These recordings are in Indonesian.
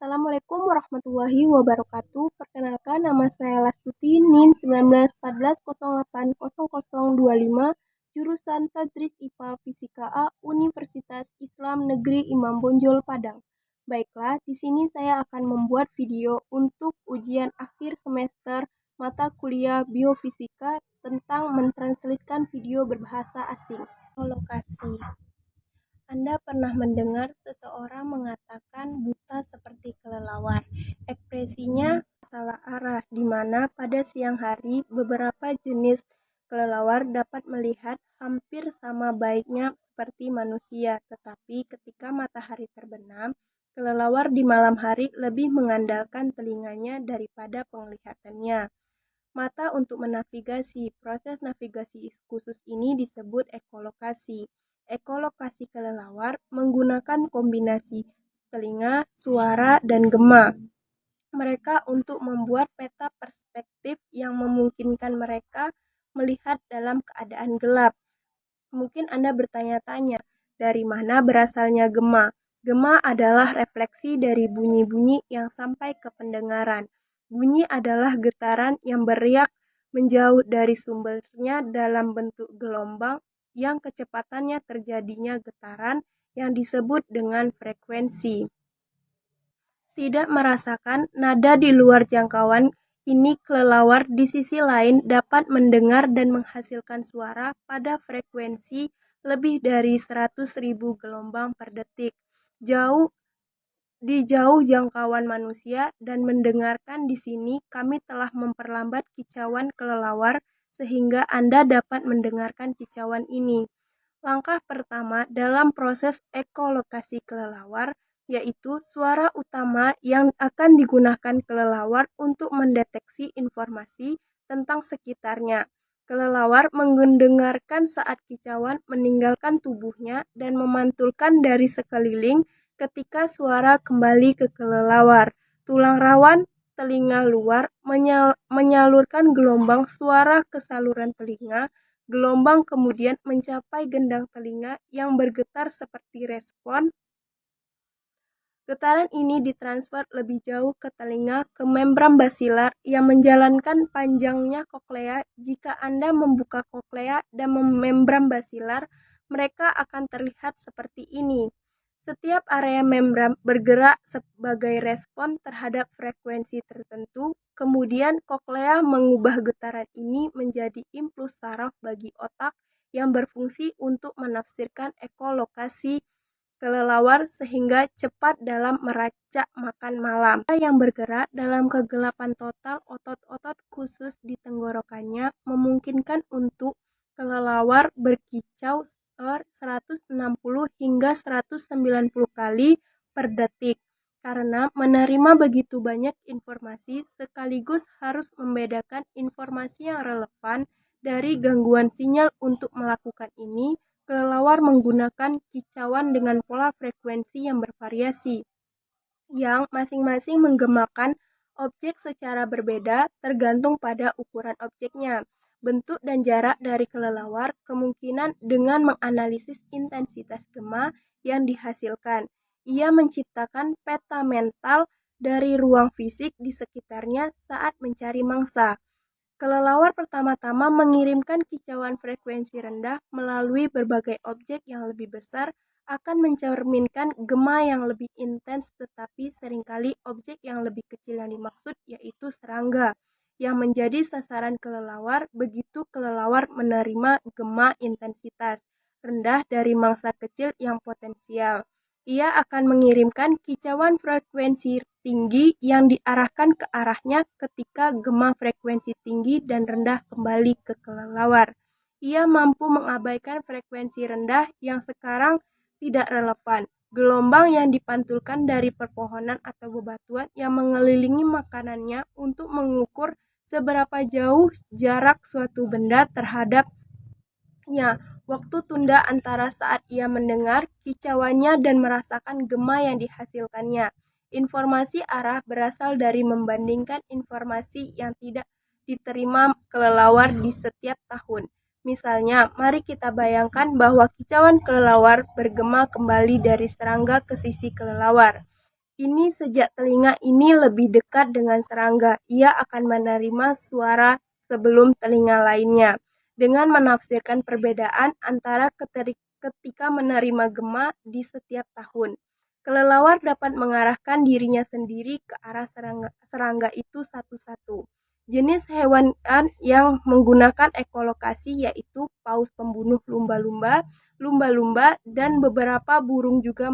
Assalamualaikum warahmatullahi wabarakatuh. Perkenalkan, nama saya Lastuti, NIM 1914080025, jurusan Tadris IPA Fisika A, Universitas Islam Negeri Imam Bonjol, Padang. Baiklah, di sini saya akan membuat video untuk ujian akhir semester mata kuliah Biofisika tentang mentranslatekan video berbahasa asing. Lokasi. Anda pernah mendengar seseorang mengatakan buta seperti kelelawar. Ekspresinya salah arah, di mana pada siang hari beberapa jenis kelelawar dapat melihat hampir sama baiknya seperti manusia, tetapi ketika matahari terbenam, kelelawar di malam hari lebih mengandalkan telinganya daripada penglihatannya. Mata untuk menavigasi. Proses navigasi khusus ini disebut ekolokasi. Ekolokasi kelelawar menggunakan kombinasi telinga, suara, dan gema mereka untuk membuat peta perspektif yang memungkinkan mereka melihat dalam keadaan gelap. Mungkin Anda bertanya-tanya, dari mana berasalnya gema? Gema adalah refleksi dari bunyi-bunyi yang sampai ke pendengaran. Bunyi adalah getaran yang beriak menjauh dari sumbernya dalam bentuk gelombang yang kecepatannya terjadinya getaran yang disebut dengan frekuensi. Tidak merasakan nada di luar jangkauan ini, kelelawar di sisi lain dapat mendengar dan menghasilkan suara pada frekuensi lebih dari 100.000 gelombang per detik. Jauh jangkauan manusia, dan mendengarkan di sini kami telah memperlambat kicauan kelelawar sehingga Anda dapat mendengarkan kicauan ini. Langkah pertama dalam proses ekolokasi kelelawar yaitu suara utama yang akan digunakan kelelawar untuk mendeteksi informasi tentang sekitarnya. Kelelawar mendengarkan saat kicauan meninggalkan tubuhnya dan memantulkan dari sekeliling ketika suara kembali ke kelelawar. Tulang rawan telinga luar menyalurkan gelombang suara ke saluran telinga. Gelombang kemudian mencapai gendang telinga yang bergetar seperti respon. Getaran ini ditransfer lebih jauh ke telinga ke membran basilar yang menjalankan panjangnya koklea. Jika Anda membuka koklea dan membran basilar, mereka akan terlihat seperti ini. Setiap area membran bergerak sebagai respon terhadap frekuensi tertentu, kemudian koklea mengubah getaran ini menjadi impuls saraf bagi otak yang berfungsi untuk menafsirkan ekolokasi kelelawar sehingga cepat dalam meracak makan malam. Yang bergerak dalam kegelapan total, otot-otot khusus di tenggorokannya memungkinkan untuk kelelawar berkicau 160 hingga 190 kali per detik. Karena menerima begitu banyak informasi, sekaligus harus membedakan informasi yang relevan dari gangguan sinyal. Untuk melakukan ini, kelelawar menggunakan kicauan dengan pola frekuensi yang bervariasi, yang masing-masing menggemakan objek secara berbeda tergantung pada ukuran objeknya, bentuk dan jarak dari kelelawar. Kemungkinan dengan menganalisis intensitas gema yang dihasilkan, ia menciptakan peta mental dari ruang fisik di sekitarnya saat mencari mangsa. Kelelawar pertama-tama mengirimkan kicauan frekuensi rendah melalui berbagai objek yang lebih besar akan mencerminkan gema yang lebih intens, tetapi seringkali objek yang lebih kecil yang dimaksud yaitu serangga yang menjadi sasaran kelelawar. Begitu kelelawar menerima gema intensitas rendah dari mangsa kecil yang potensial, ia akan mengirimkan kicauan frekuensi tinggi yang diarahkan ke arahnya. Ketika gema frekuensi tinggi dan rendah kembali ke kelelawar, ia mampu mengabaikan frekuensi rendah yang sekarang tidak relevan. Gelombang yang dipantulkan dari perpohonan atau bebatuan yang mengelilingi makanannya untuk mengukur seberapa jauh jarak suatu benda terhadapnya. Waktu tunda antara saat ia mendengar kicauannya dan merasakan gema yang dihasilkannya. Informasi arah berasal dari membandingkan informasi yang tidak diterima kelelawar di setiap tahun. Misalnya, mari kita bayangkan bahwa kicauan kelelawar bergema kembali dari serangga ke sisi kelelawar. Ini sejak telinga ini lebih dekat dengan serangga, ia akan menerima suara sebelum telinga lainnya, dengan menafsirkan perbedaan antara ketika menerima gema di setiap tahun. Kelelawar dapat mengarahkan dirinya sendiri ke arah serangga itu satu-satu. Jenis hewan yang menggunakan ekolokasi yaitu paus pembunuh lumba-lumba, lumba-lumba, dan beberapa burung juga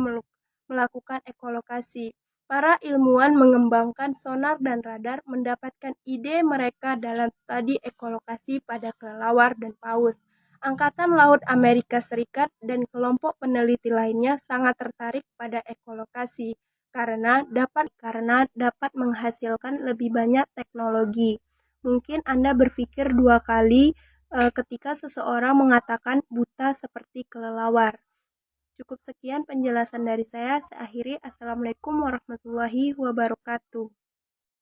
melakukan ekolokasi. Para ilmuwan mengembangkan sonar dan radar mendapatkan ide mereka dalam studi ekolokasi pada kelelawar dan paus. Angkatan Laut Amerika Serikat dan kelompok peneliti lainnya sangat tertarik pada ekolokasi karena dapat menghasilkan lebih banyak teknologi. Mungkin Anda berpikir dua kali ketika seseorang mengatakan buta seperti kelelawar. Cukup sekian penjelasan dari saya. Saya akhiri. Assalamualaikum warahmatullahi wabarakatuh.